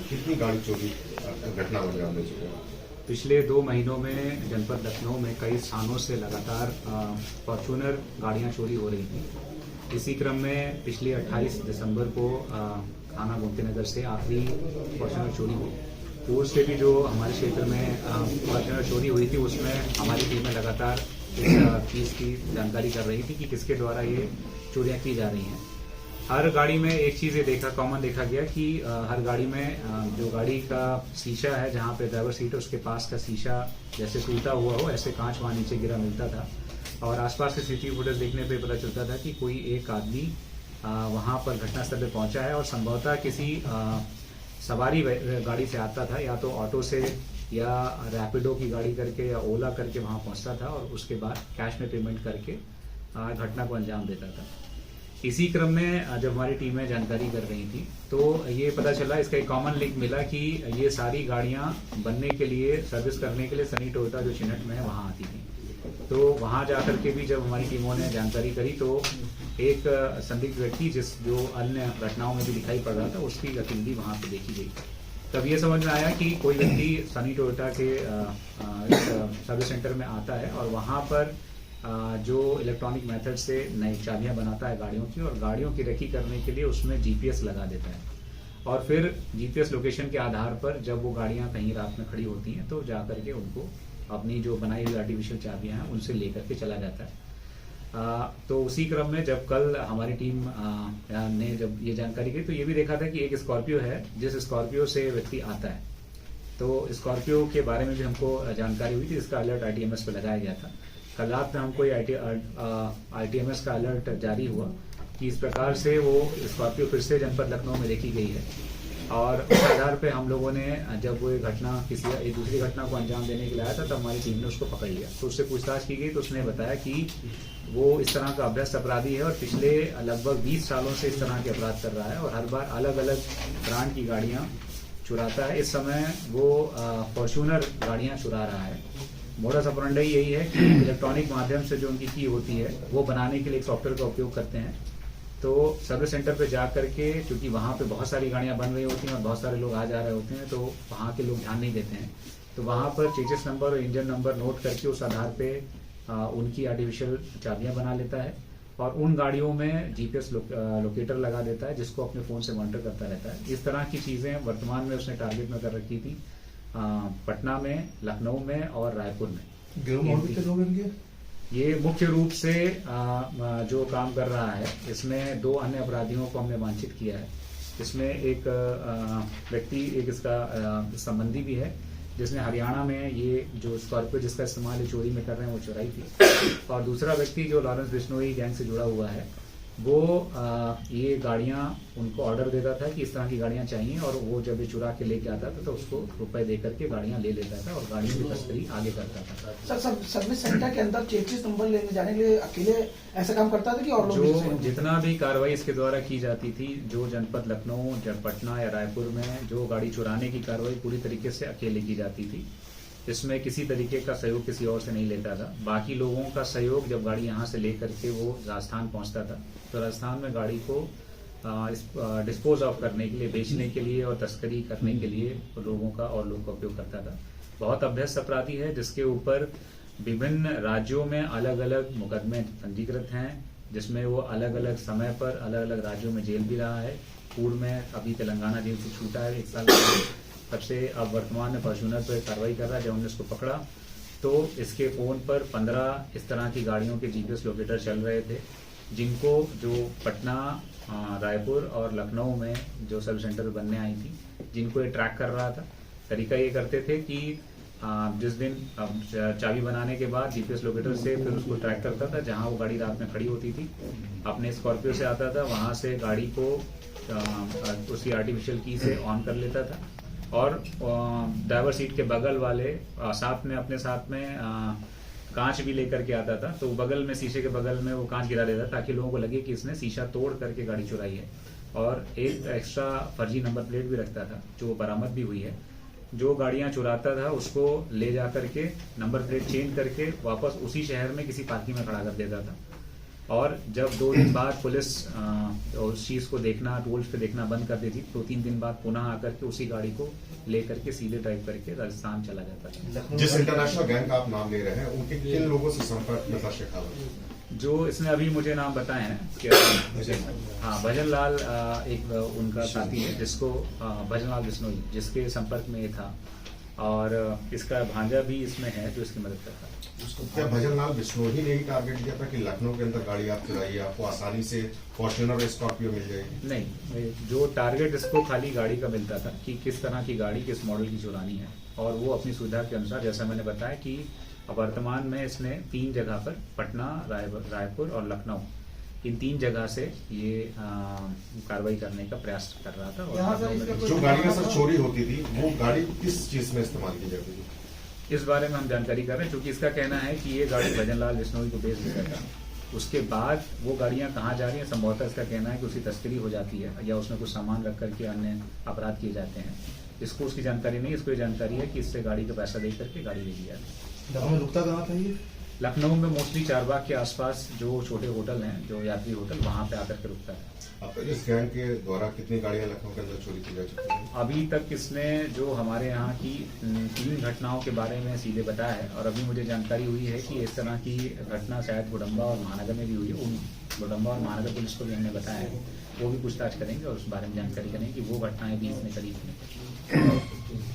कितनी गाड़ी चोरी घटना को अंजाम दे चुके हैं? पिछले 2 महीनों में जनपद लखनऊ में कई स्थानों से लगातार फॉर्च्यूनर गाड़ियां चोरी हो रही थी। इसी क्रम में पिछले 28 दिसंबर को थाना गोमती नगर से आखिरी फॉर्च्यूनर चोरी हुई। पूर्व से भी जो हमारे क्षेत्र में फॉर्च्यूनर चोरी हुई थी उसमें हमारी टीमें लगातार इस चीज़ की जानकारी कर रही थी कि किसके द्वारा ये चोरियां की जा रही हैं। हर गाड़ी में एक चीज़ ये कॉमन देखा गया कि हर गाड़ी में जो गाड़ी का शीशा है, जहाँ पे ड्राइवर सीट है उसके पास का शीशा जैसे टूटा हुआ हो ऐसे कांच वहाँ नीचे गिरा मिलता था। और आसपास के सीसीटीवी फुटेज देखने पे पता चलता था कि कोई एक आदमी वहाँ पर घटनास्थल पे पहुंचा है और संभवतः किसी सवारी गाड़ी से आता था, या तो ऑटो से या रैपिडो की गाड़ी करके या ओला करके वहाँ पहुंचता था और उसके बाद कैश में पेमेंट करके घटना को अंजाम देता था। इसी क्रम में जब हमारी टीमें जानकारी कर रही थी तो ये पता चला, इसका एक कॉमन लिंक मिला कि ये सारी गाड़ियां बनने के लिए, सर्विस करने के लिए सनी टोयोटा जो चिन्हट में है वहां आती थी। तो वहां जाकर के भी जब हमारी टीमों ने जानकारी करी तो एक संदिग्ध व्यक्ति जो अन्य घटनाओं में भी दिखाई पड़ रहा था, उसकी गतिविधि वहां पे देखी गई। तब ये समझ में आया कि कोई व्यक्ति सनी टोयोटा के सर्विस सेंटर में आता है और वहां पर जो इलेक्ट्रॉनिक मेथड से नई चाबियां बनाता है गाड़ियों की, और गाड़ियों की रेकी करने के लिए उसमें जीपीएस लगा देता है। और फिर जीपीएस लोकेशन के आधार पर जब वो गाड़ियां कहीं रात में खड़ी होती हैं तो जाकर के उनको अपनी जो बनाई हुई आर्टिफिशियल चाबियां हैं उनसे लेकर के चला जाता है। तो उसी क्रम में जब कल हमारी टीम ने जब ये जानकारी की तो ये भी देखा था कि एक स्कॉर्पियो है, जिस स्कॉर्पियो से व्यक्ति आता है, तो स्कॉर्पियो के बारे में भी हमको जानकारी हुई थी। इसका अलर्ट आईटीएमएस पे लगाया गया था। कल रात में हमको आईटीएमएस का अलर्ट जारी हुआ कि इस प्रकार से वो स्कॉर्पियो फिर से जनपद लखनऊ में देखी गई है, और उस आधार पे हम लोगों ने जब वो घटना एक दूसरी घटना को अंजाम देने के लिए आया था तब हमारी टीम ने उसको पकड़ लिया। तो उससे पूछताछ की गई तो उसने बताया कि वो इस तरह का अभ्यस्त अपराधी है और पिछले लगभग 20 सालों से इस तरह के अपराध कर रहा है और हर बार अलग अलग ब्रांड की गाड़ियां चुराता है। इस समय वो फॉर्च्यूनर गाड़ियां चुरा रहा है। मोडस ऑपरेंडी यही है कि इलेक्ट्रॉनिक माध्यम से जो उनकी की होती है वो बनाने के लिए एक सॉफ्टवेयर का उपयोग करते हैं। तो सर्विस सेंटर पे जा करके, क्योंकि वहाँ पे बहुत सारी गाड़ियां बन रही होती हैं और बहुत सारे लोग आ जा रहे होते हैं, तो वहाँ के लोग ध्यान नहीं देते हैं। तो वहाँ पर चेसिस नंबर और इंजन नंबर नोट करके उस आधार पे उनकी आर्टिफिशियल चाबियां बना लेता है और उन गाड़ियों में जीपीएस लोकेटर लगा देता है, जिसको अपने फोन से मॉनिटर करता रहता है। इस तरह की चीजें वर्तमान में उसने टारगेट में कर रखी थी पटना में, लखनऊ में और रायपुर में। ये मुख्य रूप से जो काम कर रहा है, इसमें 2 अन्य अपराधियों को हमने वांछित किया है। इसमें एक व्यक्ति, एक इसका संबंधी भी है, जिसने हरियाणा में ये जो स्कॉर्पियो जिसका इस्तेमाल ये चोरी में कर रहे हैं वो चुराई थी। और दूसरा व्यक्ति जो लॉरेंस बिश्नोई गैंग से जुड़ा हुआ है, वो ये गाड़ियां उनको ऑर्डर देता था कि इस तरह की गाड़ियां चाहिए, और वो जब ये चुरा के लेके आता था तो उसको रुपए दे करके गाड़ियां ले लेता था और गाड़ियों की तस्करी आगे करता था। सर, सर्विस सेंटर के अंदर चेसिस नंबर लेने जाने के लिए अकेले ऐसा काम करता था कि और लोग? जो जितना भी कार्रवाई इसके द्वारा की जाती थी, जो जनपद लखनऊ, पटना या रायपुर में जो गाड़ी चुराने की कार्रवाई पूरी तरीके से अकेले की जाती थी। इसमें किसी तरीके का सहयोग किसी और से नहीं लेता था। बाकी लोगों का सहयोग, जब गाड़ी यहाँ से लेकर के वो राजस्थान पहुंचता था तो राजस्थान में गाड़ी को डिस्पोज ऑफ करने के लिए, बेचने के लिए और तस्करी करने के लिए लोगों का उपयोग करता था। बहुत अभ्यस्त अपराधी है, जिसके ऊपर विभिन्न राज्यों में अलग अलग मुकदमे पंजीकृत हैं, जिसमें वो अलग अलग समय पर अलग अलग राज्यों में जेल भी रहा है। पूर्व में अभी तेलंगाना जेल से छूटा है 1 साल तब से अब वर्तमान में फॉर्च्यूनर पर कार्रवाई कर रहा है। जब हमने इसको पकड़ा तो इसके फोन पर 15 इस तरह की गाड़ियों के जीपीएस लोकेटर चल रहे थे, जिनको जो पटना, रायपुर और लखनऊ में जो सर्विस सेंटर बनने आई थी, जिनको ये ट्रैक कर रहा था। तरीका ये करते थे कि जिस दिन चाबी बनाने के बाद जीपीएस लोकेटर से फिर उसको ट्रैक करता था, जहां वो गाड़ी रात में खड़ी होती थी, अपने स्कॉर्पियो से आता था, वहां से गाड़ी को उसकी आर्टिफिशियल की से ऑन कर लेता था और ड्राइवर सीट के बगल वाले साथ में अपने साथ में कांच भी लेकर के आता था। तो बगल में, शीशे के बगल में वो कांच गिरा देता ताकि लोगों को लगे कि इसने शीशा तोड़ करके गाड़ी चुराई है। और एक एक्स्ट्रा फर्जी नंबर प्लेट भी रखता था, जो बरामद भी हुई है। जो गाड़ियां चुराता था उसको ले जा करके नंबर प्लेट चेंज करके वापस उसी शहर में किसी पार्किंग में खड़ा कर देता था। और जब 2 दिन बाद पुलिस उस चीज को देखना, टोल्स पे देखना बंद कर देती, 2-3 दिन बाद पुनः आकर के उसी गाड़ी को लेकर के सीधे ड्राइव करके राजस्थान चला जाता था। जिस इंटरनेशनल गैंग का आप नाम ले रहे हैं, उनके किन लोगों से संपर्क में था शेखावत? जो इसने अभी मुझे नाम बताए हैं कि हाँ, भजन लाल एक उनका साथी है जिसको भजन लाल बिश्नोई, जिसके संपर्क में ये था, और इसका भांजा भी इसमें है जो इसकी मदद करता है। क्या भजन लाल बिश्नोई ने ही टारगेट किया था कि लखनऊ के अंदर गाड़ी आप चुराइए, आपको आसानी से फॉर्च्यूनर और स्कॉर्पियो मिल जाएगी? नहीं, जो टारगेट इसको खाली गाड़ी का मिलता था कि किस तरह की गाड़ी किस मॉडल की चुरानी है, और वो अपनी सुविधा के अनुसार, जैसा मैंने बताया कि वर्तमान में इसने 3 जगह पर, पटना, रायपुर और लखनऊ, इन 3 जगह से ये कार्रवाई करने का प्रयास कर रहा था। और जो गाड़ियां सर चोरी होती थी, वो गाड़ी किस चीज में इस्तेमाल की जाती थी? इस बारे में हम जानकारी कर रहे हैं, क्योंकि इसका कहना है कि ये गाड़ी भजन लाल बिश्नोई को बेच देता था। उसके बाद वो गाड़ियां कहाँ जा रही हैं, संभवतः इसका कहना है कि उसकी तस्करी हो जाती है या उसमें कुछ सामान रख करके अन्य अपराध किए जाते हैं। इसको उसकी जानकारी नहीं, इसको ये जानकारी है कि इससे गाड़ी का पैसा दे करके गाड़ी ले लिया। लखनऊ में रुकता कहाँ था ये? लखनऊ में मोस्टली चारबाग के आसपास जो छोटे होटल हैं, जो यात्री होटल, वहां पे आकर के रुकता है। अब इस गैंग के द्वारा कितनी गाड़ियां लखनऊ के अंदर चोरी की जा चुकी हैं? अभी तक इसने जो हमारे यहाँ की 3 घटनाओं के बारे में सीधे बताया है, और अभी मुझे जानकारी हुई है कि इस तरह की घटना शायद गुडम्बा और महानगर में भी हुई है। उन गुडम्बा और महानगर पुलिस को भी हमने बताया है, वो भी पूछताछ करेंगे और उस बारे में जानकारी करेंगे कि वो घटनाएं भी इसने करी थी।